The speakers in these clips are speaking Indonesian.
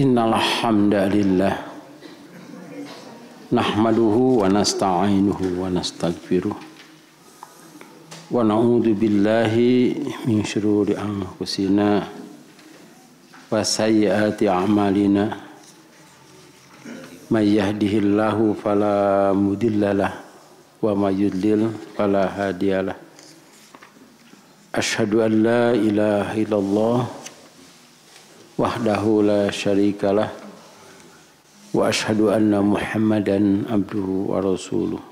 Innal hamdalillah nahmaduhu wa nasta'inuhu wa nastaghfiruh wa na'udzu billahi min syururi anfusina wa sayyiati a'malina may yahdihillahu fala mudhillalah wa may yudlil fala hadiyalah. Asyhadu an la ilaha illallah wahdahu la syarikalah wa asyhadu anna Muhammadan abduhu wa rasuluh.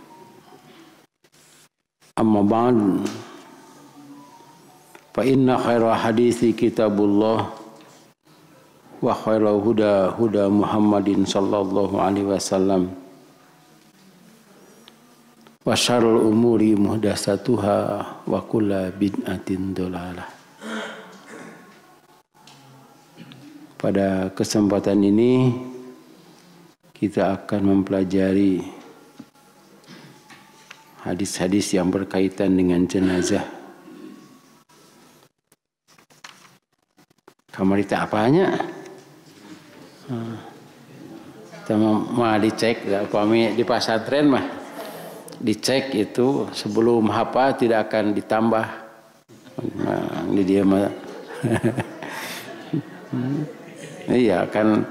Amma ba'd, fa inna khaira hadithi kitabullah wa khaira huda huda Muhammadin sallallahu alaihi wasallam wa syarrul umuri muhdatsatuha wa kullu bid'atin dhalalah. Pada kesempatan ini kita akan mempelajari hadis-hadis yang berkaitan dengan jenazah. Kamar itu apanya? Kita mau dicek, kami di pesantren mah dicek itu sebelum hafal tidak akan ditambah. Nah, ini dia mah. Iya kan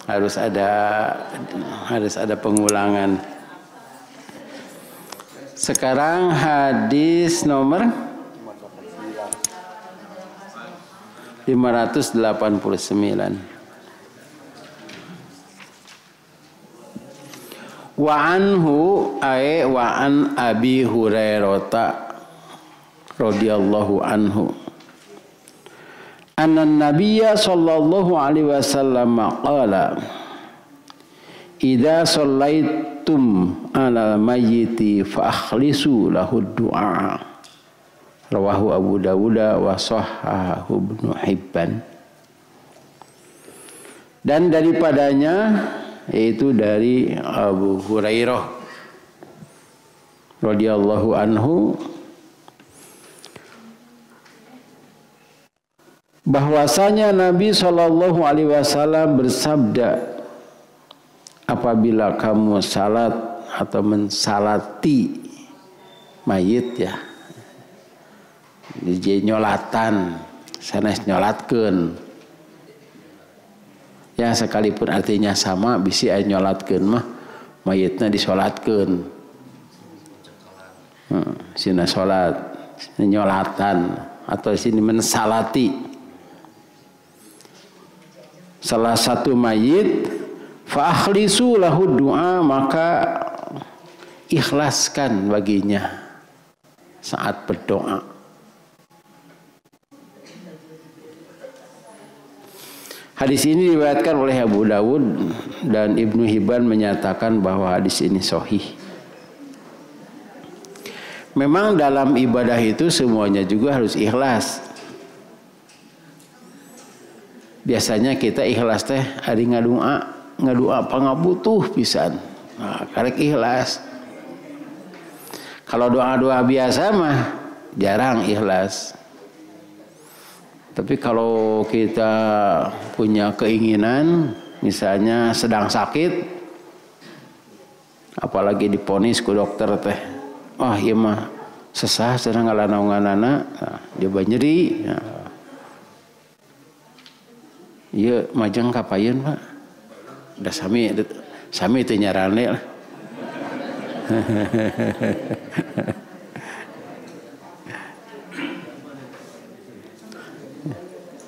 harus ada pengulangan. Sekarang hadis nomor 589. Wa anhu ay wa an Abi Hurairah radhiyallahu anhu anna nabiyya sallallahu alaihi wasallam qala idza shallaitum ala mayyiti fa akhlisu lahu du'a. Rawahu Abu Dawud wa sahhahu Ibnu Hibban. Dan daripadanya, yaitu dari Abu Hurairah radhiyallahu anhu, bahwasanya Nabi sallallahu alaihi wasallam bersabda, apabila kamu salat atau mensalati mayit ya, di nyolatan sanes nyolatkeun ya, sekalipun artinya sama bisi aya nyolatkeun mah mayitna disolatkeun. Sina salat nyolatan atau sini mensalati salah satu mayit, fa akhlisu lahu du'a, maka ikhlaskan baginya saat berdoa. Hadis ini diriwayatkan oleh Abu Dawud dan Ibnu Hibban menyatakan bahwa hadis ini sahih. Memang dalam ibadah itu semuanya juga harus ikhlas. Biasanya kita ikhlas teh ari ngadua pangabutuh pisan. Nah, karek ikhlas. Kalau doa-doa biasa mah jarang ikhlas. Tapi kalau kita punya keinginan, misalnya sedang sakit, apalagi diponis ku dokter teh, oh iya mah sesah sedang ngalanaunganana, nah, coba nyeri. Nah, iya majeng kapayeun Pak. Da sami teu nyarane lah.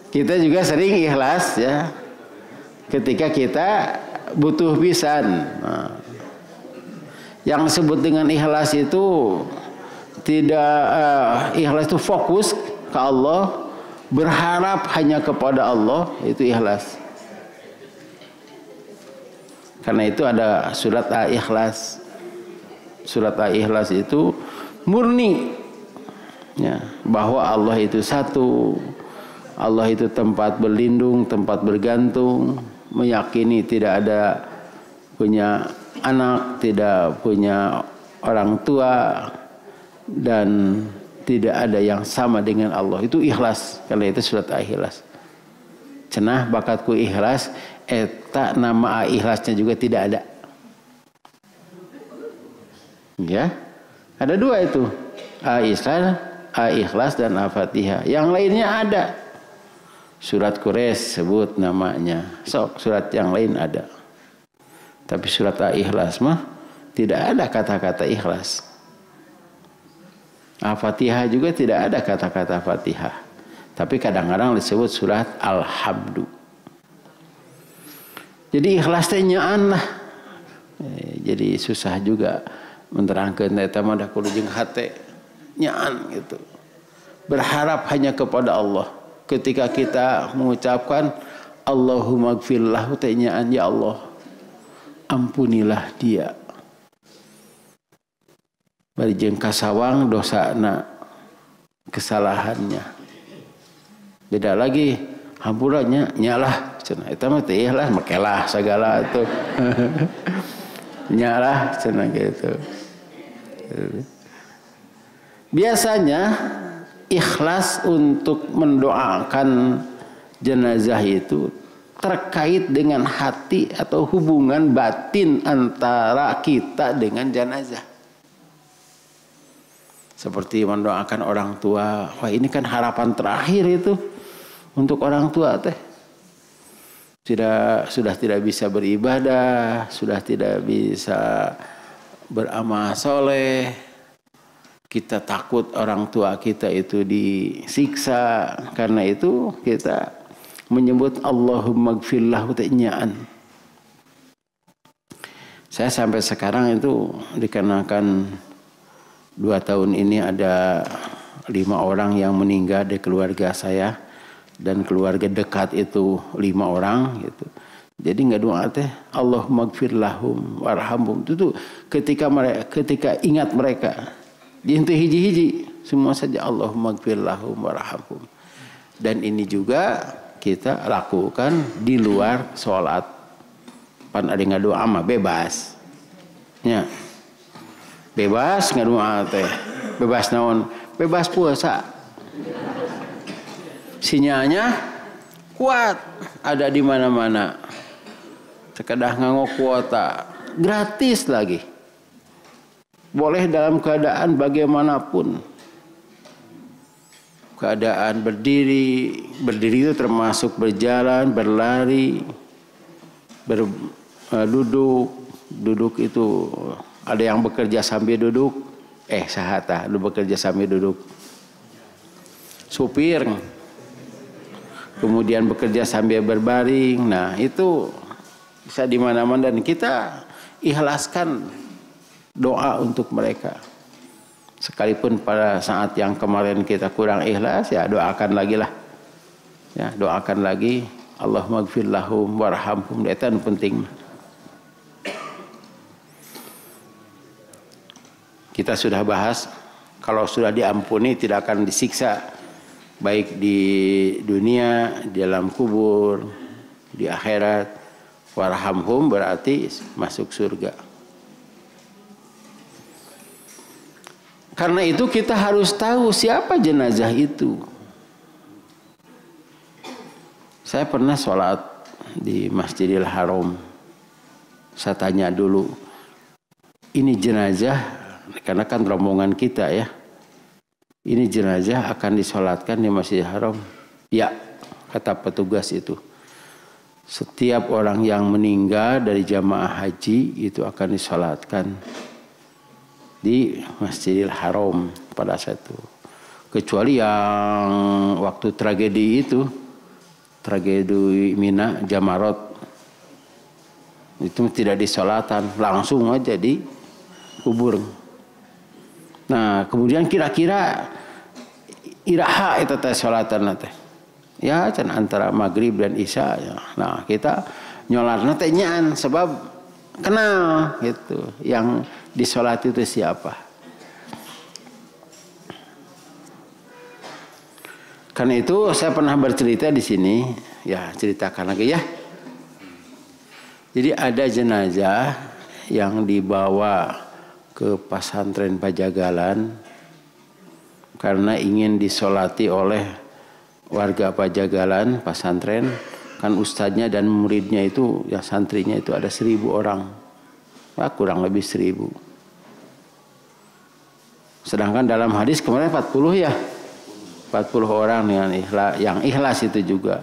Kita juga sering ikhlas ya ketika kita butuh pisan. Nah, yang disebut dengan ikhlas itu tidak ikhlas itu fokus ke Allah, berharap hanya kepada Allah, itu ikhlas. Karena itu ada surat Al-Ikhlas. Surat Al-Ikhlas itu murni ya, bahwa Allah itu satu, Allah itu tempat berlindung, tempat bergantung, meyakini tidak ada punya anak, tidak punya orang tua, dan tidak ada yang sama dengan Allah. Itu ikhlas. Karena itu surat Al-Ikhlas. Cenah bakatku ikhlas, eta nama ikhlasnya juga tidak ada. Ya, ada dua itu, ikhlas dan Al-Fatihah. Yang lainnya ada. Surat Quraisy sebut namanya. Sok surat yang lain ada. Tapi surat Al-Ikhlas mah tidak ada kata-kata ikhlas. Al-Fatihah juga tidak ada kata-kata Fatihah. Tapi kadang-kadang disebut surat Al-Hamdu. Jadi ikhlasnya nyaan lah. Jadi susah juga menerangkan eta mah da kudu jeung hate nyaan gitu. Berharap hanya kepada Allah. Ketika kita mengucapkan Allahumma gfirlahu teh nyaan, ya Allah ampunilah dia. Bari jeung kasawang dosana, kesalahannya. Beda lagi hampurannya nyalah cenah eta mah teh ikhlas makelah segala atuh. Nyalah cenah gitu. Biasanya ikhlas untuk mendoakan jenazah itu terkait dengan hati atau hubungan batin antara kita dengan jenazah. Seperti mendoakan orang tua. Wah, ini kan harapan terakhir itu untuk orang tua teh. Sudah tidak bisa beribadah, sudah tidak bisa beramal soleh. Kita takut orang tua kita itu disiksa. Karena itu kita menyebut Allahumma gfirlahu ta'nya'an. Saya sampai sekarang itu dikarenakan 2 tahun ini ada 5 orang yang meninggal di keluarga saya. Dan keluarga dekat itu 5 orang gitu. Jadi nggak doa teh Allahumma gfirlahum warhamhum. Itu ketika ingat mereka. Di hiji-hiji semua saja Allahumma gfirlahum warhamhum. Dan ini juga kita lakukan di luar sholat. Pan ada ngadoa mah bebas. Ya. Bebas ngadoa teh. Bebas naon? Bebas puasa. Sinyalnya kuat, ada di mana-mana. Sekedah nganggo kuota, gratis lagi. Boleh dalam keadaan bagaimanapun. Keadaan berdiri itu termasuk berjalan, berlari, duduk itu ada yang bekerja sambil duduk. Sahata, lu bekerja sambil duduk. Supir, kemudian bekerja sambil berbaring. Nah, itu bisa di mana-mana dan kita ikhlaskan doa untuk mereka. Sekalipun pada saat yang kemarin kita kurang ikhlas, ya doakan lagi lah. Ya, doakan lagi. Allahumma gfir lahum warhamhum. Itu yang penting. Kita sudah bahas, kalau sudah diampuni tidak akan disiksa. Baik di dunia, di dalam kubur, di akhirat. Warhamhum berarti masuk surga. Karena itu kita harus tahu siapa jenazah itu. Saya pernah sholat di Masjidil Haram. Saya tanya dulu, ini jenazah, karena kan rombongan kita ya. Ini jenazah akan disolatkan di Masjidil Haram. Ya, kata petugas itu. Setiap orang yang meninggal dari jamaah haji itu akan disolatkan di Masjidil Haram pada saat itu. Kecuali yang waktu tragedi itu, tragedi Mina, Jamarot, itu tidak disolatan, langsung aja di kubur. Nah, kemudian kira-kira iraha itu teh solatan teh. Ya, can antara maghrib dan isya. Ya. Nah, kita nyolatna teh nyaan sebab kenal gitu. Yang disolat itu siapa? Karena itu saya pernah bercerita di sini, ya ceritakan lagi ya. Jadi ada jenazah yang dibawa ke pesantren Pajagalan karena ingin disolati oleh warga Pajagalan pesantren Kan ustadznya dan muridnya itu, yang santrinya itu ada 1000 orang. Ya, kurang lebih 1000. Sedangkan dalam hadis kemarin 40 ya. 40 orang dengan ikhlas, yang ikhlas itu juga.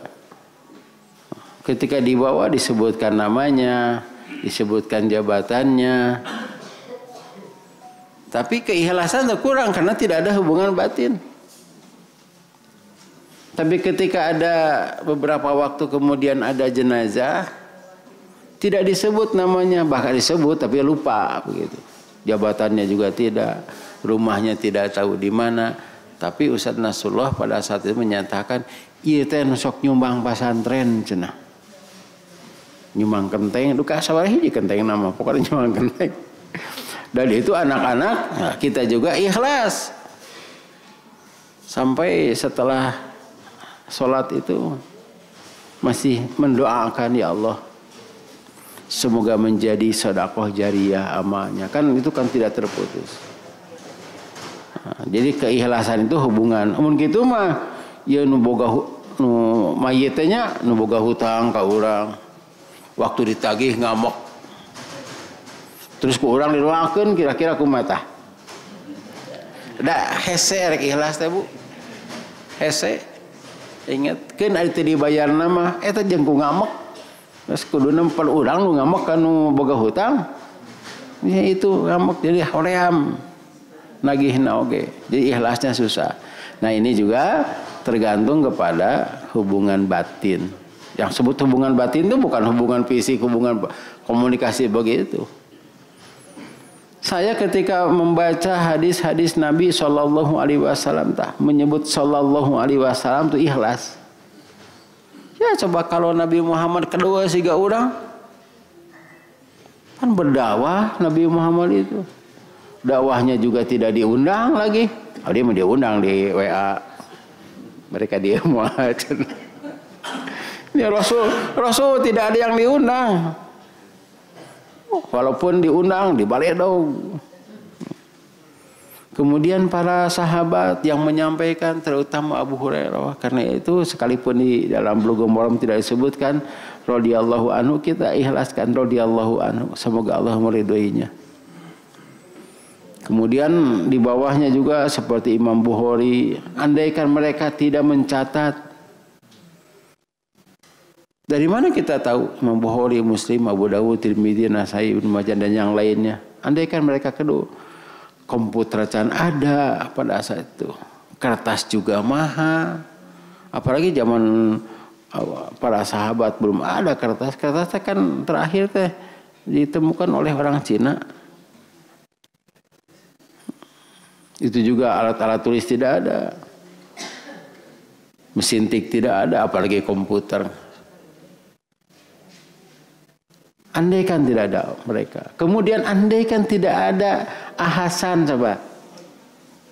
Ketika dibawa disebutkan namanya, disebutkan jabatannya. Tapi keikhlasan itu kurang karena tidak ada hubungan batin. Tapi ketika ada beberapa waktu kemudian ada jenazah, tidak disebut namanya, bahkan disebut tapi lupa begitu. Jabatannya juga tidak, rumahnya tidak tahu di mana. Tapi Ustaz Nasrullah pada saat itu menyatakan, ieu teh sok nyumbang pasantren cenah. Nyumbang kenteng, duka sawareh kenteng nama, pokoknya nyumbang kenteng. Dan itu anak-anak, nah kita juga ikhlas. Sampai setelah sholat itu masih mendoakan, ya Allah, semoga menjadi sedekah jariyah amalnya. Kan itu kan tidak terputus. Nah, jadi keikhlasan itu hubungan. Mun kitu mah ya nu boga nu mayitnya nu boga hutang ka urang. Waktu ditagih ngamok. Terus ku urang didoakeun kira-kira kumaha tah? Da hese rek ikhlas teh Bu. Hese ingat kan ada dibayar nama eta jeung ku ngamek terus kudu nempel urang nu ngamek kan nu boga hutang ya itu ngamek jadi hoream nagihna oge jadi ikhlasnya susah. Nah ini juga tergantung kepada hubungan batin. Yang sebut hubungan batin itu bukan hubungan fisik, hubungan komunikasi begitu. Saya ketika membaca hadis-hadis Nabi Shallallahu Alaihi Wasallam menyebut Shallallahu Alaihi Wasallam itu ikhlas. Ya coba kalau Nabi Muhammad kedua siga orang, kan berdakwah Nabi Muhammad itu, dakwahnya juga tidak diundang lagi. Oh, dia mau diundang di WA, mereka diam aja. Ini Rasul tidak ada yang diundang. Walaupun diundang dibalik dong. Kemudian para sahabat yang menyampaikan, terutama Abu Hurairah, karena itu sekalipun di dalam Bulughul Maram tidak disebutkan radhiyallahu anhu, kita ikhlaskan radhiyallahu anhu, semoga Allah meridhoinya. Kemudian di bawahnya juga seperti Imam Bukhari, andaikan mereka tidak mencatat. Dari mana kita tahu Imam Bukhari, Muslim, Abu Dawud, Tirmidzi, Nasai, Ibnu Majah dan yang lainnya? Andaikan mereka kedua, komputer can ada pada saat itu, kertas juga mahal, apalagi zaman para sahabat belum ada kertas. Kertasnya kan terakhir teh ditemukan oleh orang Cina. Itu juga alat-alat tulis tidak ada, mesin tik tidak ada, apalagi komputer. Andaikan tidak ada mereka. Kemudian andaikan tidak ada Ahasan, coba.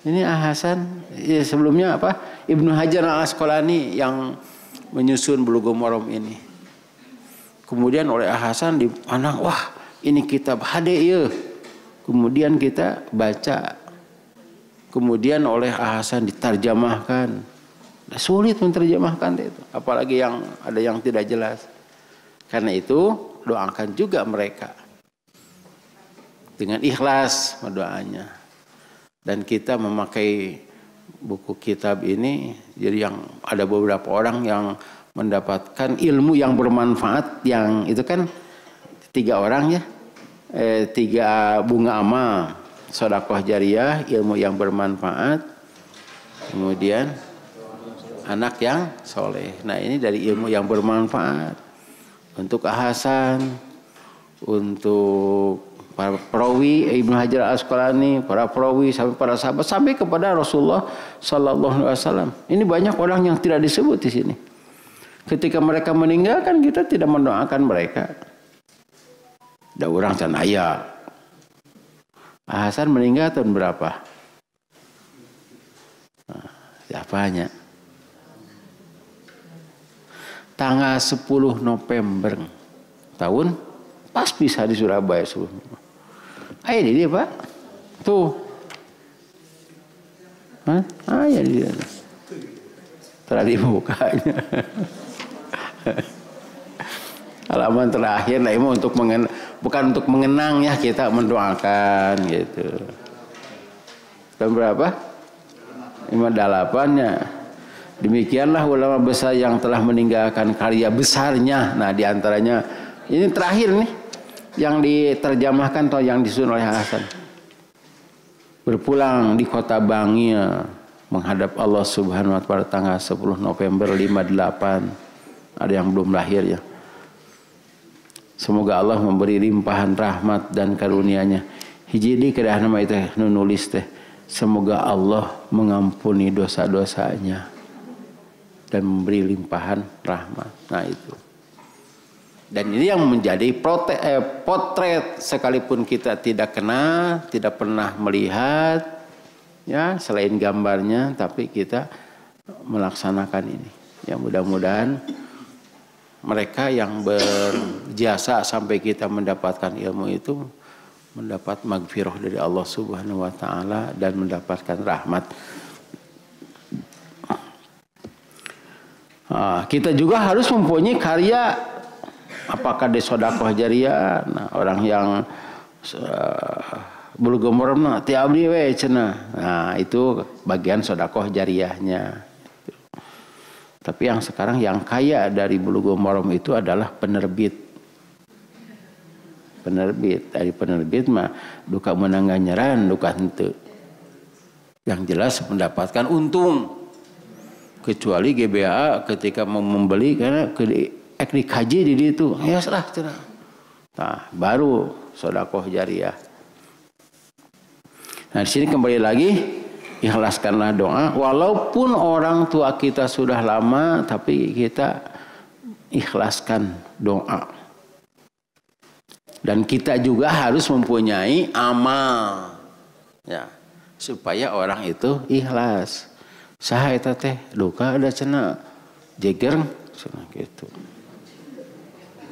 Ini Ahasan, ya sebelumnya apa? Ibnu Hajar Al-Asqalani yang menyusun Bulughul Maram ini. Kemudian oleh Ahasan dipandang, wah ini kitab hadis ya. Kemudian kita baca. Kemudian oleh Ahasan diterjemahkan. Sulit menerjemahkan itu. Apalagi yang ada yang tidak jelas. Karena itu doakan juga mereka dengan ikhlas mendoanya. Dan kita memakai buku kitab ini, jadi yang ada beberapa orang yang mendapatkan ilmu yang bermanfaat, yang itu kan 3 orang ya, 3 bunga amal, sedekah jariyah, ilmu yang bermanfaat, kemudian anak yang soleh. Nah ini dari ilmu yang bermanfaat. Untuk Ahasan, untuk para perawi Ibnu Hajar Al-Asqalani, para perawi sampai para sahabat, sampai kepada Rasulullah Sallallahu Alaihi Wasallam. Ini banyak orang yang tidak disebut di sini. Ketika mereka meninggalkan, kita tidak mendoakan mereka. Ada orang can aya. Ahasan meninggal tahun berapa? Nah, siapanya? Tanggal 10 November tahun pas bisa di Surabaya. Ayo di dia Pak. Tuh. Ayo di dia. Telah dibukanya. halaman terakhir. Nah, ini untuk bukan untuk mengenang ya, kita mendoakan gitu. Tahun berapa? 58 ya. Demikianlah ulama besar yang telah meninggalkan karya besarnya. Nah, diantaranya ini terakhir nih yang diterjemahkan atau yang disusun oleh Hasan. Berpulang di kota Bangil menghadap Allah Subhanahu wa taala tanggal 10 November 58. Ada yang belum lahir ya. Semoga Allah memberi limpahan rahmat dan karunia-Nya. Hiji di kedah nama itu nulis teh. Semoga Allah mengampuni dosa-dosanya dan memberi limpahan rahmat. Nah itu. Dan ini yang menjadi potret sekalipun kita tidak kenal, tidak pernah melihat, ya selain gambarnya, tapi kita melaksanakan ini. Ya mudah-mudahan mereka yang berjasa sampai kita mendapatkan ilmu itu mendapat magfirah dari Allah Subhanahu wa taala dan mendapatkan rahmat. Kita juga harus mempunyai karya, apakah di sedekah jariyah. Nah, orang yang Bulughul Maram ti abdi we cenah. Nah, itu bagian sedekah jariyahnya. Tapi yang sekarang yang kaya dari Bulughul Maram itu adalah penerbit. Dari penerbit mah duka menang ganjaran, duka henteu. Yang jelas mendapatkan untung. Kecuali GBA ketika mau membeli karena dikaji di situ, ya salah cenah. Nah, baru sedekah jariyah. Nah, di sini kembali lagi, ikhlaskanlah doa walaupun orang tua kita sudah lama, tapi kita ikhlaskan doa. Dan kita juga harus mempunyai amal, ya, supaya orang itu ikhlas. Saha eta teh duka ada cenah jeger cenah gitu.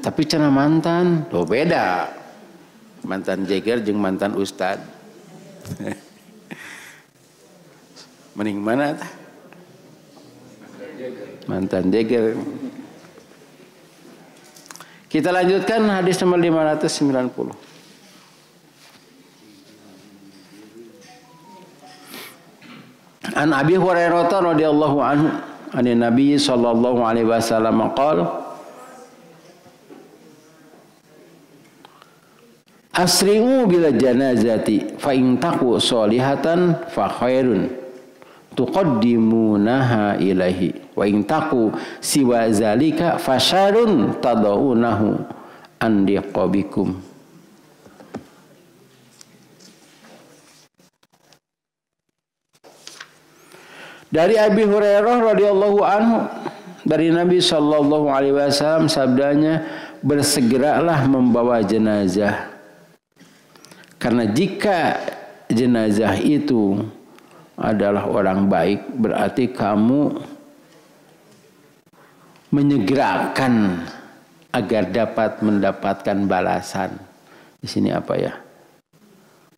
Tapi cenah mantan, do beda. Mantan jeger jeung mantan ustad. Mending mana tah? Mantan jeger. Kita lanjutkan hadis nomor 590. An Abi Hurairah radhiyallahu anhu anin Nabi sallallahu alaihi wasallam qala Asri'u bil janazati fa in taqu solihatan fa khairun tuqaddimunaha ilaihi wa in taqu siwa zalika fasyarun tadaunahu an diqabikum. Dari Abi Hurairah radhiyallahu anhu dari Nabi sallallahu alaihi wasallam sabdanya, bersegeralah membawa jenazah, karena jika jenazah itu adalah orang baik, berarti kamu menyegerakan agar dapat mendapatkan balasan. Di sini apa ya?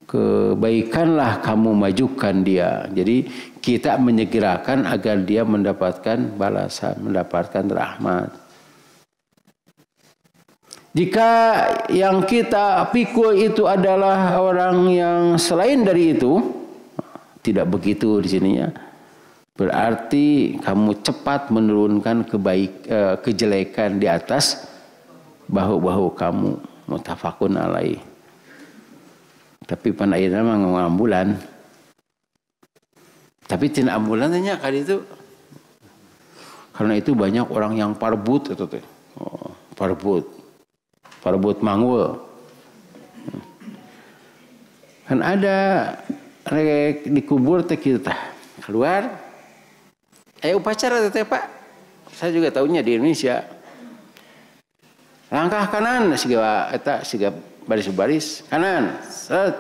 Kebaikanlah kamu majukan dia. Jadi kita menyegerakan agar dia mendapatkan balasan, mendapatkan rahmat. Jika yang kita pikul itu adalah orang yang selain dari itu, tidak begitu di sininya. Berarti kamu cepat menurunkan kejelekan di atas bahu-bahu kamu. Muttafaqun alaih. Tapi pan ayeuna mah ngambulan. Tapi tina ambulannya kali itu. Karena itu banyak orang yang parbut itu teh. Oh, parbut manggul. Kan ada rek dikubur teh kitu tah. Keluar. Upacara teh Pak. Saya juga tahunya di Indonesia. Langkah kanan siga eta siga baris-baris kanan. Set.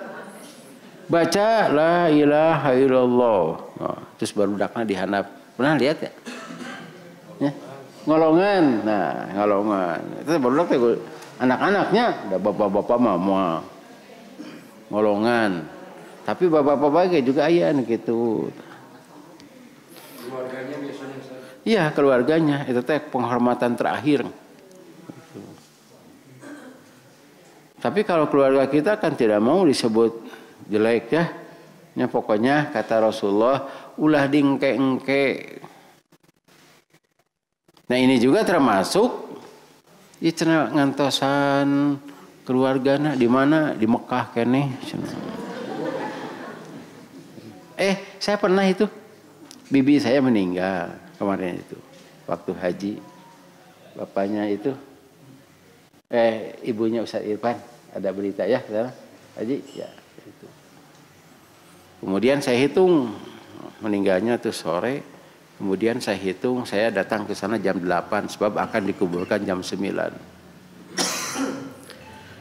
Baca la ilaha illallah. Nah, terus baru dakna dihandap. Pernah lihat ya? Ya. Ngolongan. Nah, ngolongan. Itu baru dak anak-anaknya ada bapak-bapak mama. Ngolongan. Tapi bapak-bapak juga aya gitu. Keluarganya biasanya. Iya, keluarganya. Itu teh penghormatan terakhir. Tapi kalau keluarga kita kan tidak mau disebut jelek ya. Ya pokoknya kata Rasulullah, ulah dingke-engke. Nah ini juga termasuk cenah ngantosan keluargana di mana? Di Mekah keneh. Saya pernah itu. Bibi saya meninggal kemarin itu. Waktu haji. Bapaknya itu. Ibunya Ustaz Irfan. Ada berita ya, haji? Ya, itu. Kemudian saya hitung meninggalnya tuh sore. Kemudian saya hitung, saya datang ke sana jam 8 sebab akan dikuburkan jam 9.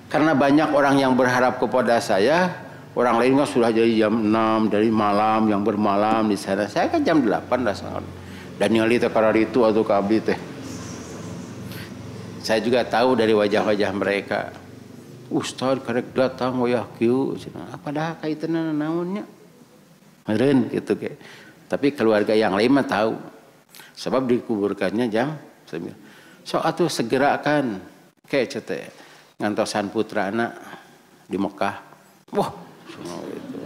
Karena banyak orang yang berharap kepada saya, orang lain kan sudah jadi jam 6 dari malam yang bermalam di sana. Saya kan jam 8 dah sana. Dan yang itu karena itu atau kabli teh. Saya juga tahu dari wajah-wajah mereka. Ustaz karek datang wayah kieu cenah. Padahal kaitanna naonnya? Meureun gitu ke. Tapi keluarga yang lain mah tahu. Sebab dikuburkannya jam 9. So atuh segerakan ke cete ngantosan putra anak di Mekah. Wah, itu.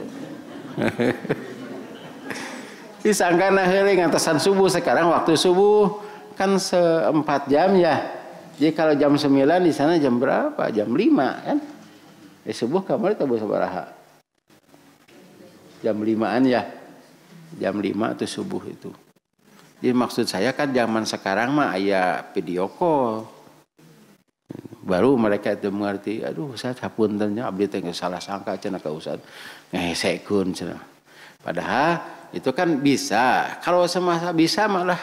Disangkana heuleuy ngantosan subuh, sekarang waktu subuh kan 4 jam ya. Jadi kalau jam 9 di sana jam berapa? Jam 5 kan? Subuh kamari teh sabaraha? Jam 5-an ya. Jam 5 itu subuh itu. Jadi maksud saya kan zaman sekarang mah aya video call. Baru mereka itu mengerti, aduh Ustaz hapuntennya abdi teh salah sangka cenah ka Ustaz. Ngehesekeun cenah. Padahal itu kan bisa. Kalau semasa bisa malah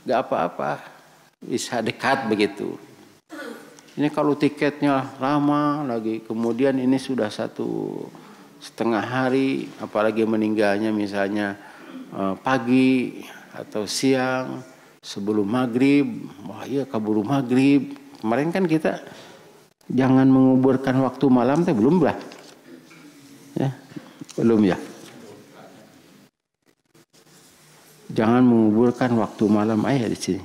enggak apa-apa. Bisa dekat begitu. Ini kalau tiketnya lama lagi, kemudian ini sudah 1,5 hari, apalagi meninggalnya misalnya pagi atau siang sebelum maghrib, wah iya kaburu maghrib. Kemarin kan kita jangan menguburkan waktu malam teh belum lah, ya belum ya. Jangan menguburkan waktu malam ayah di sini.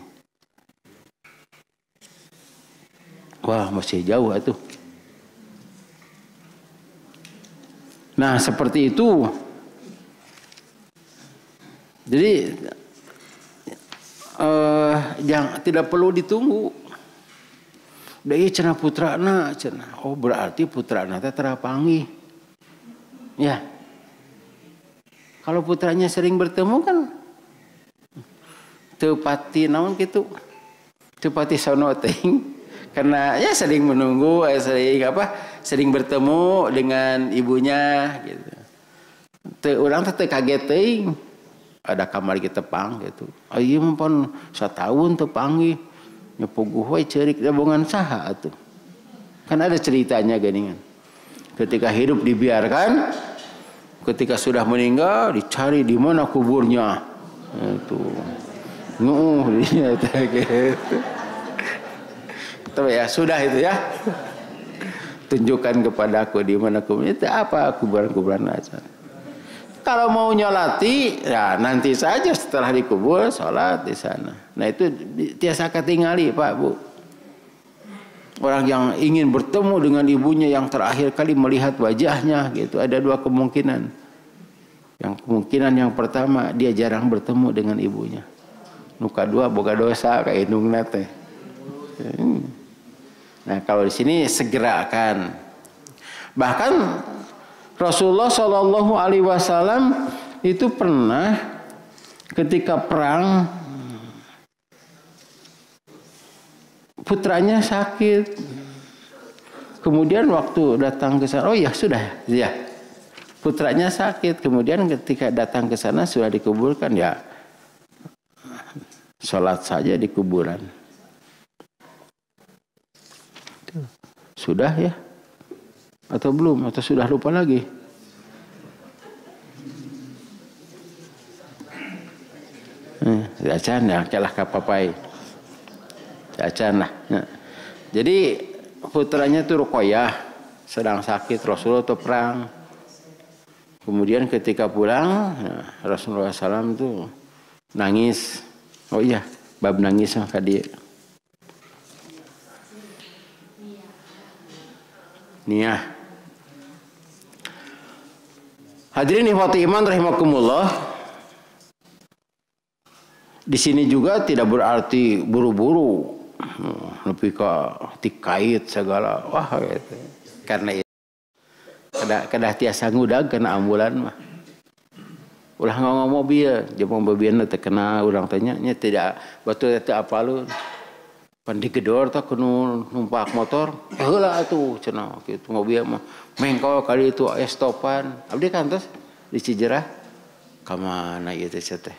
Wah masih jauh atuh. Nah seperti itu. Jadi tidak perlu ditunggu. Dari cenah putrana cenah. Oh berarti putrana teh terapanggih. Ya. Kalau putranya sering bertemu kan teu pati naon kitu. Teu pati sono teuing. Karena ya sering menunggu, sering bertemu dengan ibunya gitu. Orang teh kaget teuing. Ada kamar kita tepang gitu. Ieu mah pon satahun teu panggih. Nyepuguh we ceurik dabongan saha atuh. Kan ada ceritanya geuningan. Ketika hidup dibiarkan, ketika sudah meninggal dicari di mana kuburnya. Itu. Dia gitu. Ya sudah itu ya. Tunjukkan kepada aku di mana kuburnya. Itu apa kuburan-kuburan aja. Kalau mau nyolati, ya nanti saja setelah dikubur sholat di sana. Nah itu tiasa ketinggali Pak Bu. Orang yang ingin bertemu dengan ibunya yang terakhir kali melihat wajahnya gitu. Ada 2 kemungkinan. Yang kemungkinan yang pertama dia jarang bertemu dengan ibunya. Nuka 2 boga dosa kayak indungna teh. Nah kalau di sini segerakan. Bahkan Rasulullah Shallallahu Alaihi Wasallam itu pernah ketika perang putranya sakit. Kemudian waktu datang ke sana, oh ya sudah ya putranya sakit. Kemudian ketika datang ke sana sudah dikuburkan ya sholat saja di kuburan. Sudah ya? Atau belum? Atau sudah lupa lagi? Acan ya, kalah kapapai. Acan lah. Jadi putranya itu Ruqayyah sedang sakit, Rasulullah itu perang. Kemudian ketika pulang, Rasulullah SAW itu nangis. Oh iya, bab nangis maka dia. niyah. Hadirin ikhwati iman rahimakumullah. Di sini juga tidak berarti buru-buru, lebih ke tikait segala. Wah gitu. Karena itu kedah tiasa ngudag kena ambulan mah. Ulah ngomong mobil, jeung mobilna teu kena urang tanya nya tidak batur teh apalun. Pan digedor teh kudu numpak motor, heula atuh cenah kitu mobil mah. Mengko kali itu stopan. Abdi kantos di Cijerah. Ka mana ieu teh teh?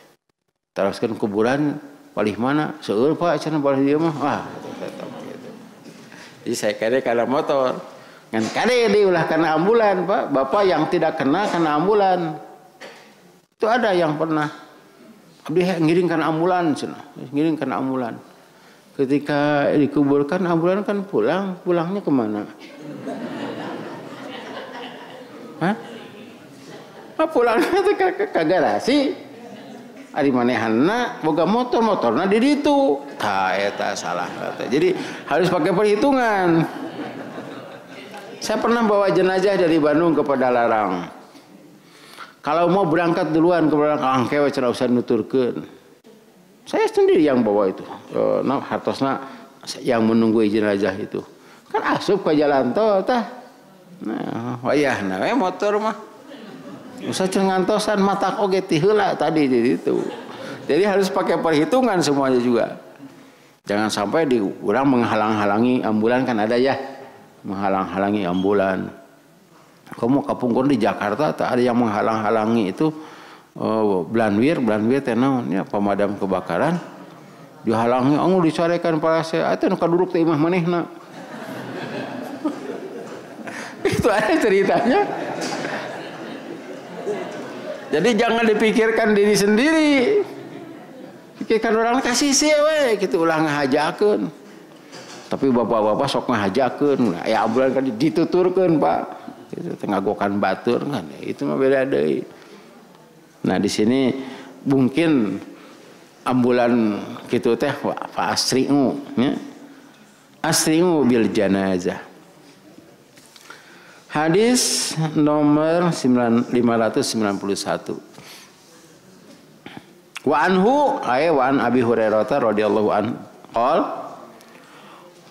Teruskan kuburan palih mana? Seueur Pak cenah palih dieu mah. Wah, gitu. Jadi saya kira kana motor. Ngan kade diulah kana ambulan, Pak. Bapak yang tidak kena kana ambulan. Itu ada yang pernah abdi ngiring kana ambulan cenah, ngiring kana ambulan. Ketika dikuburkan ambulan kan pulangnya kemana? Hah? Pulangnya ke garasi. Ari manehanna boga motorna di ditu. Tah eta salah kata. Jadi harus pakai perhitungan. Saya pernah bawa jenazah dari Bandung ke Padalarang. Kalau mau berangkat duluan ke belakang kewe cenah usah nuturkeun. Saya sendiri yang bawa itu. Hartosna yang menunggu jenazah itu. Kan asup ke jalan tol tah. Nah, wayahna we motor mah. Usah ngantosan matak oge ti heula tadi di situ. Jadi harus pakai perhitungan semuanya juga. Jangan sampai urang menghalang-halangi ambulan kan ada ya. Menghalang-halangi ambulan. Kamu kapungkur di Jakarta tak ada yang menghalang-halangi itu Blanwir teh naon ya pemadam kebakaran dihalangi anu dicorekan para saya atuh nu kaduduk teh imah manehna. Itu ada ceritanya. Jadi jangan dipikirkan diri sendiri. Pikirkan orang kasih sih we gitu ulah ngahajakeun. Tapi bapak-bapak sok ngahajakeun. Ya ambulan kan dituturkeun, Pak. Itu tengagokan batur kan itu mah beda deui. Nah di sini mungkin ambulan kitu teh fa asri'u nya asri'u bil janazah. Hadis nomor 591. Wa anhu wa an Abi Hurairah radhiyallahu anhu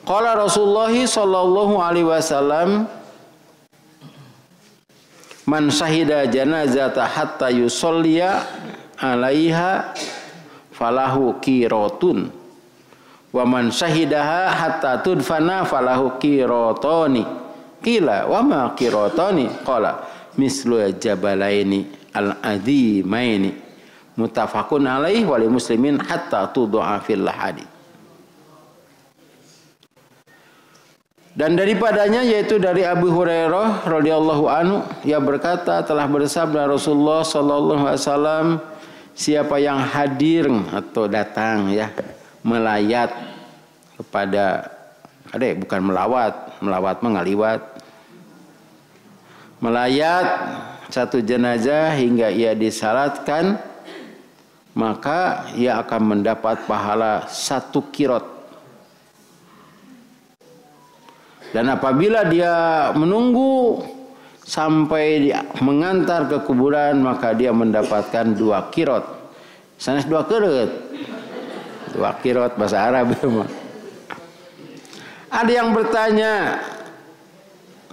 qala Rasulullah sallallahu alaihi wasallam man syahida janazata hatta yusolliya alaiha falahu qiratun wa man syahidaha hatta tudfana falahu qiratani qila wa ma qiratani qala mislu jabalaini al-azimaini muttafaqun alaihi wa li muslimin hatta tud'a fil lahadi. Dan daripadanya yaitu dari Abu Hurairah radhiyallahu anhu ia berkata telah bersabda Rasulullah sallallahu alaihi wasallam siapa yang hadir atau datang ya melayat kepada bukan melawat mah ngaliwat melayat satu jenazah hingga ia disalatkan maka ia akan mendapat pahala 1 qirot. Dan apabila dia menunggu sampai dia mengantar ke kuburan maka dia mendapatkan 2 qirot. Sanes 2 qirot. 2 qirot bahasa Arab memang. Ada yang bertanya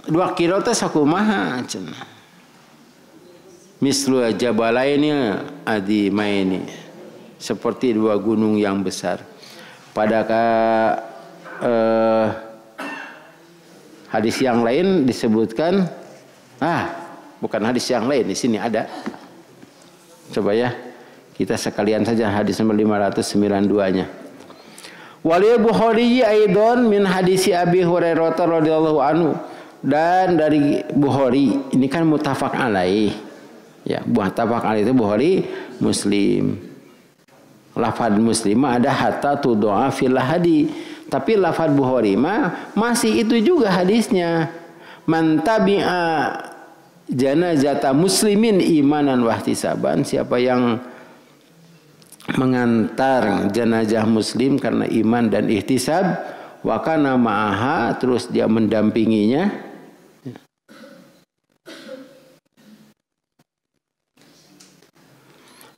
2 qirot teh sakumaha cenah. Mislu jabalaini adimaini. Seperti 2 gunung yang besar. Pada hadis yang lain disebutkan bukan hadis yang lain di sini ada. Coba ya kita sekalian saja hadis nomor 592-nya. Wali Bukhari aidan min hadisi Abi Hurairah radhiyallahu anhu dan dari Bukhari ini kan muttafaq alaih. Ya, muttafaq alaih itu Bukhari Muslim. Lafaz Muslim ada hatta tud'a fil hadi. Tapi lafaz Bukhari mah masih itu juga hadisnya. Man tabi'a janazata muslimin imanan wahtisaban. Siapa yang mengantar jenazah muslim karena iman dan ihtisab. Wa kana ma'aha terus dia mendampinginya.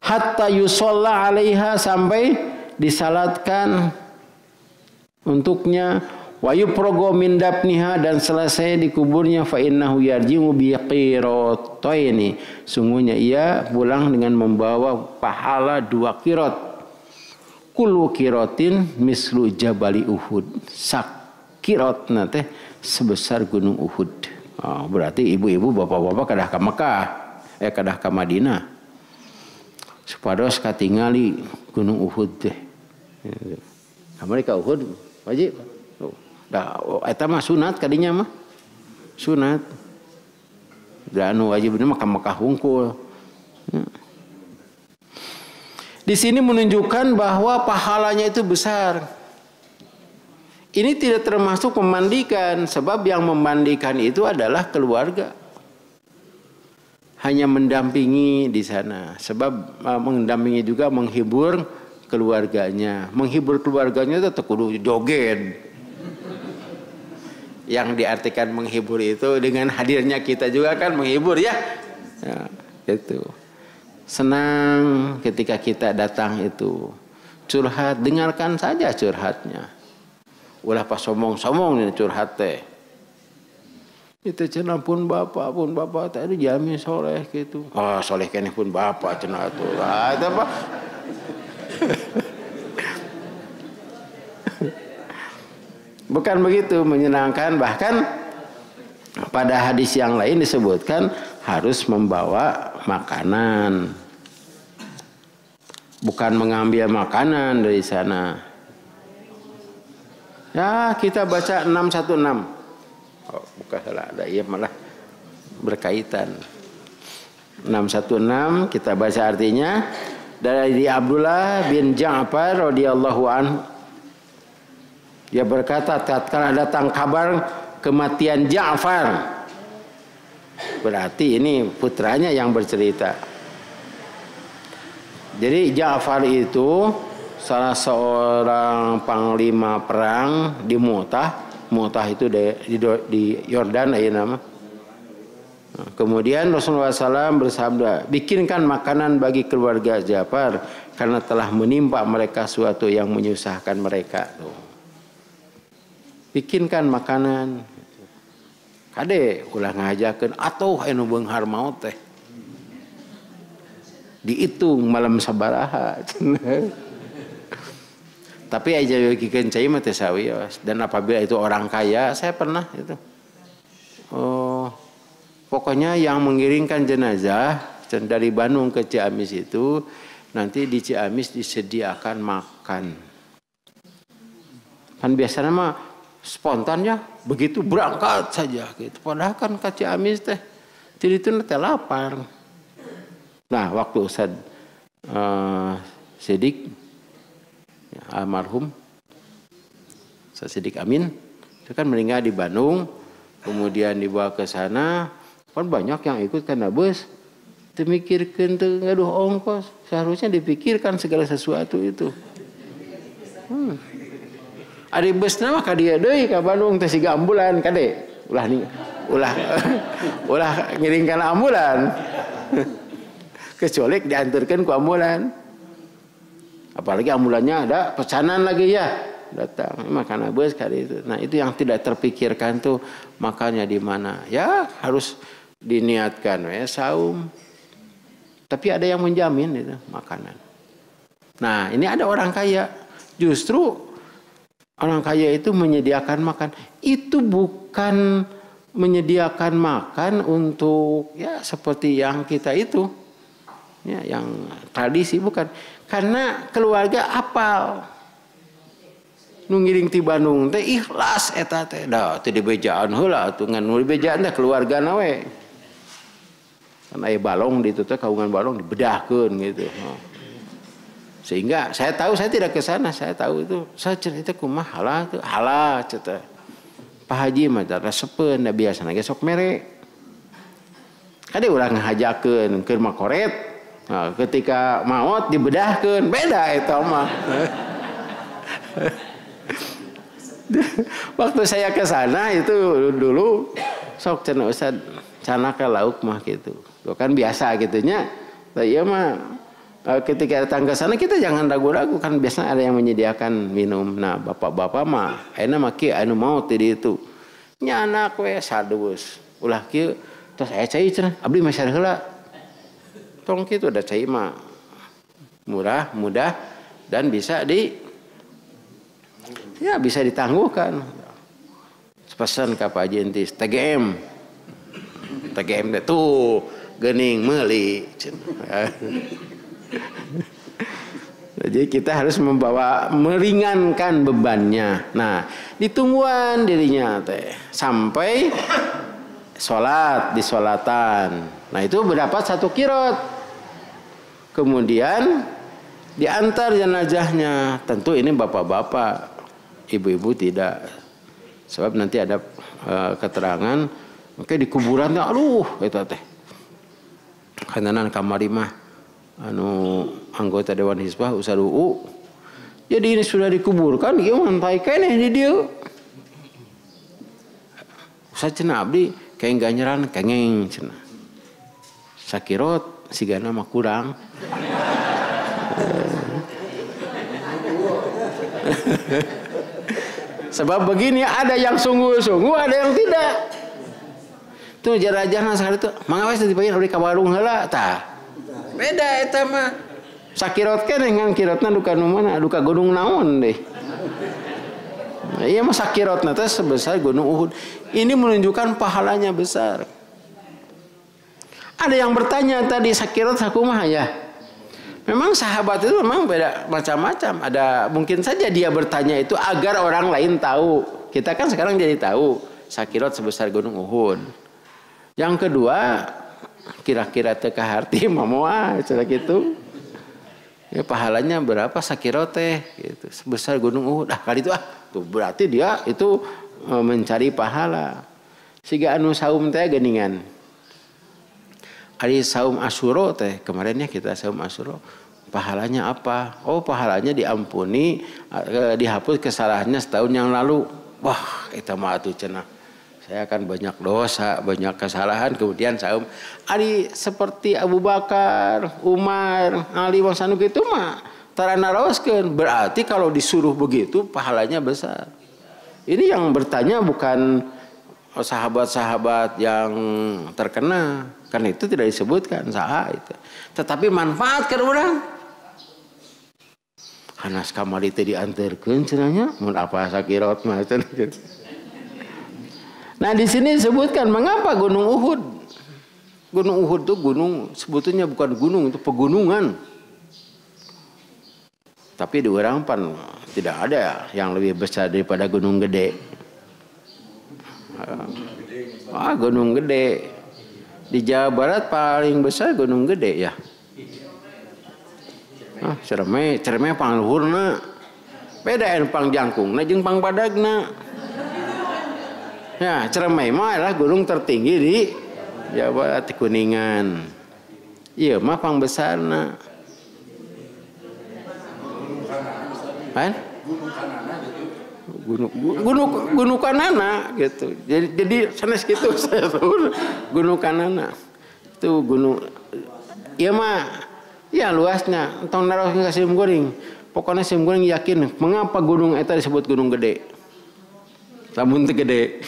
hatta yusalla 'alaiha, sampai disalatkan untuknya, wa yufragu min dafniha, dan selesai dikuburnya, fa innahu yarji'u bi qirataini, sungguhnya ia pulang dengan membawa pahala 2 qirat. Kullu qiratin mislu jabali Uhud, sak qirat teh sebesar gunung Uhud. Oh, berarti ibu-ibu bapak-bapak kadah ka Mekah, kadah ka Madinah, supados katingali gunung Uhud teh. Kamari ka Uhud wajib. Dah eta mah sunat kadinya mah. Sunat. Da anu wajibna mah ka Mekah hungkul. Di sini menunjukkan bahwa pahalanya itu besar. Ini tidak termasuk memandikan, sebab yang memandikan itu adalah keluarga. Hanya mendampingi di sana, sebab mendampingi juga menghibur keluarganya. Menghibur keluarganya itu kudu joget. Yang diartikan menghibur itu dengan hadirnya kita juga kan menghibur ya. Ya, itu. Senang ketika kita datang itu. Curhat, dengarkan saja curhatnya. Ulah pas somong-somong nih curhat teh. Itu cenah pun bapak tadi jami soleh gitu. Oh, soleh keneh pun bapak cenah atuh. Ah, itu apa? Bukan begitu menyenangkan, bahkan pada hadis yang lain disebutkan harus membawa makanan. Bukan mengambil makanan dari sana. Ya, kita baca 616. Oh, bukan salah, ada iya malah berkaitan. 616 kita baca artinya dari Abdullah bin Ja'far radhiyallahu anhu. Dia berkata, tatkala datang kabar kematian Ja'far, berarti ini putranya yang bercerita. Jadi Ja'far itu salah seorang panglima perang di Mu'tah. Mu'tah itu di Yordan ya nama. Kemudian Rasulullah SAW bersabda, bikinkan makanan bagi keluarga Ja'far karena telah menimpa mereka suatu yang menyusahkan mereka. Bikinkan makanan. Kade ulah ngajakeun atuh anu beunghar maot teh. Dihitung malam sabaraha. Tapi aja bikikeun cai mah teh sawios. Dan apabila itu orang kaya, saya pernah itu. Oh, pokoknya yang mengiringkan jenazah dari Bandung ke Ciamis itu nanti di Ciamis disediakan makan. Kan biasanya mah spontan ya, begitu berangkat saja gitu. Padahal kan ke Ciamis teh itu teh lapar. Nah, waktu Ustaz Sidik almarhum Ustaz Sidik Amin itu kan meninggal di Bandung, kemudian dibawa ke sana, kan banyak yang ikut karena bus. Dimikirkan tuh ngaduh ongkos, seharusnya dipikirkan segala sesuatu itu. Ari busna mah ka dieu deui ka Bandung teh siga ambulan kade. Ulah ngiringkan ambulan. Kecuali diantarkan ku ambulan. Apalagi ambulannya ada pesanan lagi ya. Datang makan bus kali itu. Nah, itu yang tidak terpikirkan tuh makannya di mana. Ya, harus diniatkan saum. Tapi ada yang menjamin itu makanan. Nah, ini ada orang kaya. Justru orang kaya itu menyediakan makan. Itu bukan menyediakan makan untuk ya seperti yang kita itu. Ya, yang tradisi bukan. Karena keluarga apal. Nu ngiring ti Bandung teh ikhlas eta teh. Da teh dibejaan heula atuh ngan nu dibejaan teh keluargana we. Kan aya balong di itu teh kaungan balong dibedahkeun gitu. Sehingga saya tahu, saya tidak ke sana, saya tahu itu. Saya cerita kumaha halah tuh, halah cerita. Pak Haji mah resepeun da biasana ge sok mere. Kade urang ngahajakeun keur makoret. Nah, ketika maot dibedahkeun, beda eta mah. Waktu saya ke sana itu dulu sok cenah Ustaz cana ka lauk mah gitu. Kan biasa gitunya. Ieu mah ketika datang ke sana kita jangan ragu-ragu, kan biasanya ada yang menyediakan minum. Nah bapak-bapak mah enak maki anu mau tadi itu nya anak we sadus ulah kieu terus aya cai cenah abdi mah sare heula tong kitu ada cai mah murah mudah dan bisa bisa ditangguhkan. Pesan ka Pak Haji Entis TGM tuh geuning meuli cenah. Jadi kita harus meringankan bebannya. Nah, ditungguan dirinya teh sampai sholat di sholatan. Nah itu berdapat 1 kirot. Kemudian diantar jenazahnya. Tentu ini bapak-bapak, ibu-ibu tidak. Sebab nanti ada keterangan. Oke di kuburan, aduh itu teh. Kananan kamari mah. Anggota Dewan Hizbah Ustaz UU. Jadi ini sudah dikuburkan, gimana tai keneh di dieu. Ustaz cenah abdi kayak ganjaran kengeng cenah. Sakirot sigana mah kurang. Sebab begini ada yang sungguh-sungguh, ada yang tidak. Tuh jarajana sekali tuh, mangga wes dipain abdi ka warung heula tah. Beda eta mah. Sakirot keneh ngan kirotna duka nu mana? Duka gunung naon deh. Nah, iya mah sakirotna teh sebesar gunung Uhud. Ini menunjukkan pahalanya besar. Ada yang bertanya tadi sakirot sakumaha ya? Memang sahabat itu memang beda macam-macam. Ada mungkin saja dia bertanya itu agar orang lain tahu. Kita kan sekarang jadi tahu sakirot sebesar gunung Uhud. Yang kedua, kira-kira teka harti mamoa cara gitu ya pahalanya berapa sakirot teh gitu sebesar gunung Uhud kali itu tuh berarti dia itu mencari pahala. Siga anu saum teh geningan ari saum Asyura teh kemarinnya kita saum Asyura pahalanya apa? Oh pahalanya diampuni dihapus kesalahannya setahun yang lalu. Wah itu mah atuh cenah saya akan banyak dosa, banyak kesalahan. Kemudian saum ari seperti Abu Bakar, Umar, Ali wangsanu kitu mah tarana raoskeun. Berarti kalau disuruh begitu pahalanya besar. Ini yang bertanya bukan sahabat-sahabat yang terkena, karena itu tidak disebutkan saha itu. Tetapi manfaatkan orang. Hanas kamari teh dianterkeun cenanya, mun apa sakirot mah cenah. Nah di sini disebutkan mengapa Gunung Uhud. Gunung Uhud itu gunung sebetulnya bukan gunung, itu pegunungan. Tapi di orang pan tidak ada yang lebih besar daripada Gunung Gede. Gunung Gede di Jawa Barat paling besar Gunung Gede ya. Cereme pangluhurna beda pang jangkungna jeung pang badagna. Ya, Ciremai mah adalah gunung tertinggi di Jawa Barat, Kuningan. Iya, mah pang besarna. Kan? Gunung Kanana gitu. Jadi sanes gitu saya tahu Gunung Kanana. Itu gunung iya mah ya luasnya entong naros ka Sim Goreng. Pokoknya Sim Goreng yakin mengapa gunung eta disebut Gunung Gede. Lamun teu gede.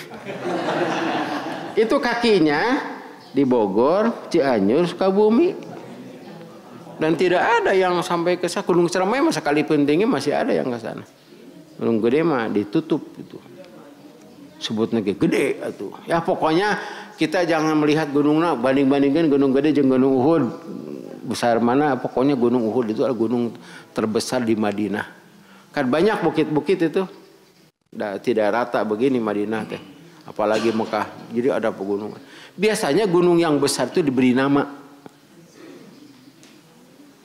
Itu kakinya di Bogor, Cianjur, Sukabumi. Dan tidak ada yang sampai ke sana. Gunung Ciremai mah sekali pentingnya masih ada yang ke sana. Gunung Gede mah ditutup itu. Sebutnya gede atuh. Ya pokoknya kita jangan melihat gunungnya banding-bandingkan Gunung Gede jeung Gunung Uhud. Besar mana? Pokoknya Gunung Uhud itu adalah gunung terbesar di Madinah. Kan banyak bukit-bukit itu. Tidak rata begini Madinah teh, apalagi Mekah. Jadi ada pegunungan. Biasanya gunung yang besar itu diberi nama.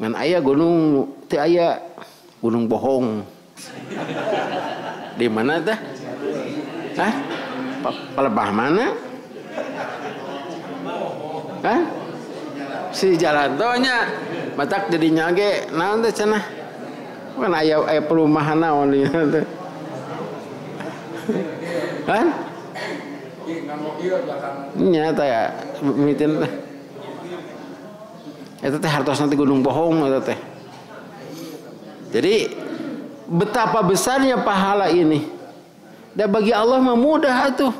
Ngan aya gunung teu aya gunung bohong. Di mana teh? Hah? Palebah mana? Hah? Si jalan tonya batak jadi nyage naon teh cenah? Kan aya perumahan naon ieu teh. Kan? Nyata ya mitin Eta teh hartos nanti gunung bohong eta teh. Jadi betapa besarnya pahala ini. Dan bagi Allah mah mudah atuh.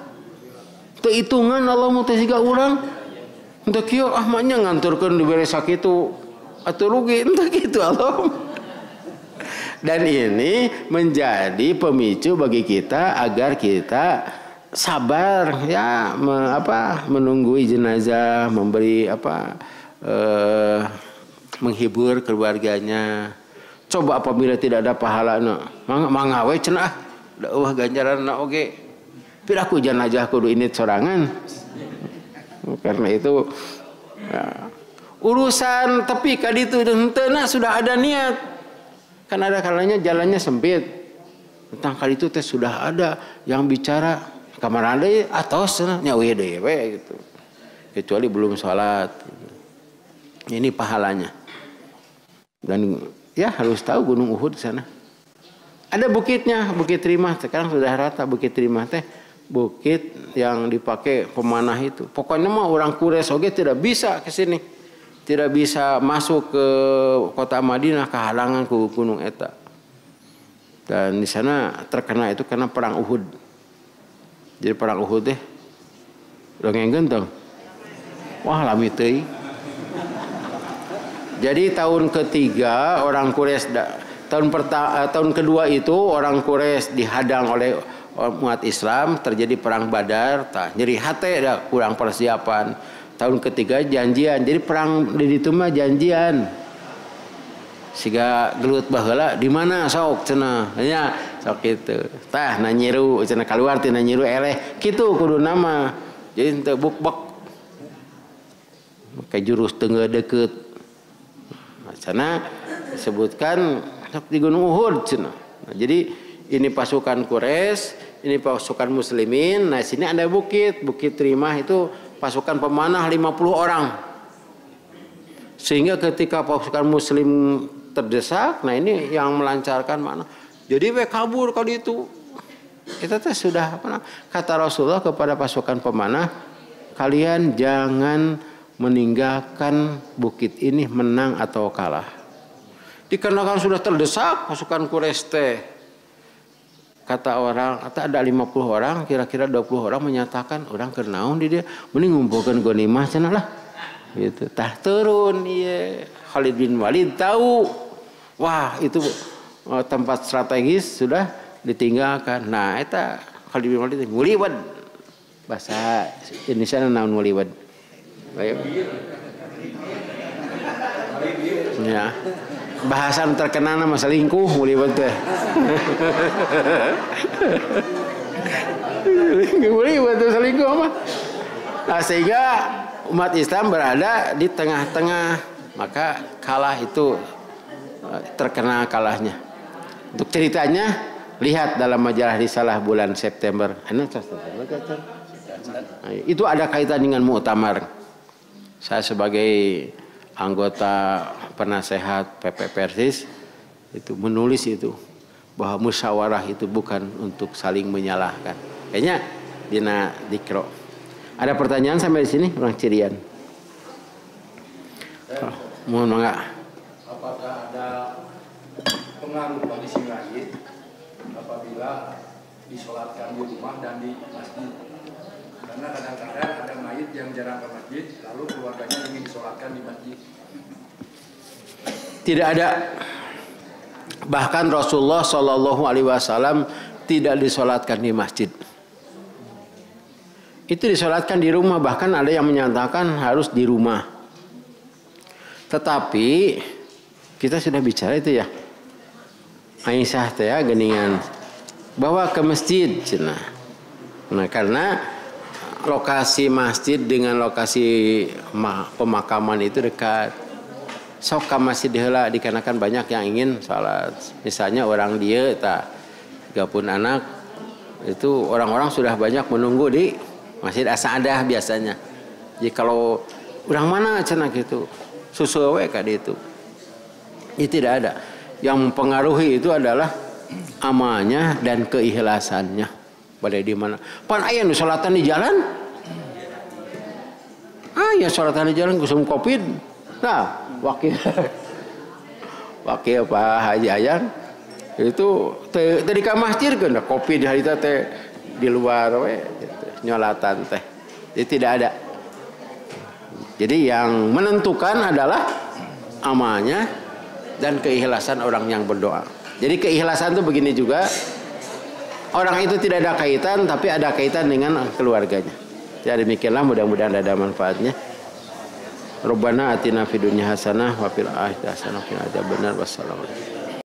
Teu hitungan Allah mah teh siga urang. Untuk kieu ahmanya nganturkeun dibere sakitu atuh rugi entah kitu Allah. Dan ini menjadi pemicu bagi kita agar kita sabar ya menunggui jenazah, memberi menghibur keluarganya. Coba apabila tidak ada pahalana, mangawe cenah da eueuh ganjaranna oge. Piraku jenazah kudu ini sorangan. Karena itu ya, urusan tapi kaditu henteu sudah ada niat. Kan ada kalanya jalannya sempit. Tentang kali itu teh sudah ada yang bicara kamar deui atos nya we deui gitu. Kecuali belum sholat. Ini pahalanya. Dan ya harus tahu Gunung Uhud di sana. Ada bukitnya, Bukit Rimah. Sekarang sudah rata Bukit Rimah teh. Bukit yang dipakai pemanah itu. Pokoknya mah orang Quraisy oge tidak bisa ke sini. Tidak bisa masuk ke kota Madinah kehalangan ke gunung eta. Dan di sana terkena itu karena perang Uhud. Jadi perang Uhud teh dongeng genteng. Wah lami teuing. Jadi tahun ketiga orang Quraisy tahun kedua itu orang Quraisy dihadang oleh umat Islam, terjadi perang Badar, nyeri hati dah kurang persiapan. Tahun ketiga janjian, jadi perang di ditu mah janjian. Siga gelut baheula di mana sok cenah. Nya sok kitu. Tah na nyiru cenah kaluar tina nyiru eleh kitu kudu nama. Jadi teu bukbek. Make jurus teu deukeut. Sana disebutkan di Gunung Uhud cenah. Nah, jadi ini pasukan Quraisy, ini pasukan muslimin. Nah, sini ada Bukit Rimah itu pasukan pemanah 50 orang. Sehingga ketika pasukan muslim terdesak, nah ini yang melancarkan mana? Jadi we kabur kalau itu. Itu teh sudah kata Rasulullah kepada pasukan pemanah, kalian jangan meninggalkan bukit ini menang atau kalah. Dikarenakan sudah terdesak pasukan Quraisy teh. Kata orang, ada 50 orang, kira-kira 20 orang menyatakan orang kenaun di dia, mending ngumpulkan ghanimah cenah lah. Gitu. Tah turun ieu Khalid bin Walid tahu. Wah, itu tempat strategis sudah ditinggalkan. Nah, eta Khalid bin Walid nguliwad. Bahasa Indonesia naon nguliwad? Baik. Ya. Bahasan terkenal nama selingkuh nguliwad teh. Nguliwad teh selingkuh apa? Nah, sehingga umat Islam berada di tengah-tengah, maka kalah itu terkena kalahnya. Untuk ceritanya lihat dalam majalah Risalah bulan September. Itu ada kaitan dengan Muktamar. Saya sebagai anggota penasehat PP Persis itu menulis itu bahwa musyawarah itu bukan untuk saling menyalahkan. Kayaknya dina dikro. Ada pertanyaan sampai di sini orang Cirian. Mohon mangga. Apakah ada pengaruh bagi si mayit apabila disolatkan di rumah dan di masjid? Karena kadang-kadang ada mayit yang jarang ke masjid, lalu keluarganya ingin disolatkan di masjid. Tidak ada. Bahkan Rasulullah Shallallahu Alaihi Wasallam tidak disolatkan di masjid. Itu disolatkan di rumah. Bahkan ada yang menyatakan harus di rumah. Tetapi kita sudah bicara itu ya. Aisyah teh ya geningan bawa ke masjid cenah. Nah, karena lokasi masjid dengan lokasi pemakaman itu dekat. Sok ka masjid heula dikarenakan banyak yang ingin salat. Misalnya orang dia tak 30 anak itu orang-orang sudah banyak menunggu di Masjid As-Sa'adah biasanya. Jadi kalau orang mana cenah gitu, susul we ka ditu. Ini tidak ada. Yang mempengaruhi itu adalah amalnya dan keikhlasannya. Pada di mana? Pan aya nu salatan di jalan. Ya salatan di jalan kusum Covid. Nah, wakil Pak Haji Ayang itu tadi ka masjid kan kopi di harita teh di luar we gitu, nyolatan teh. Jadi tidak ada. Jadi yang menentukan adalah amalnya dan keikhlasan orang yang berdoa. Jadi keikhlasan itu begini juga. Orang itu tidak ada kaitan tapi ada kaitan dengan keluarganya. Ya demikianlah, mudah-mudahan ada manfaatnya. Rabbana atina fid dunya hasanah wa fil akhirati hasanah wa qina adzabannar. Wassalamualaikum.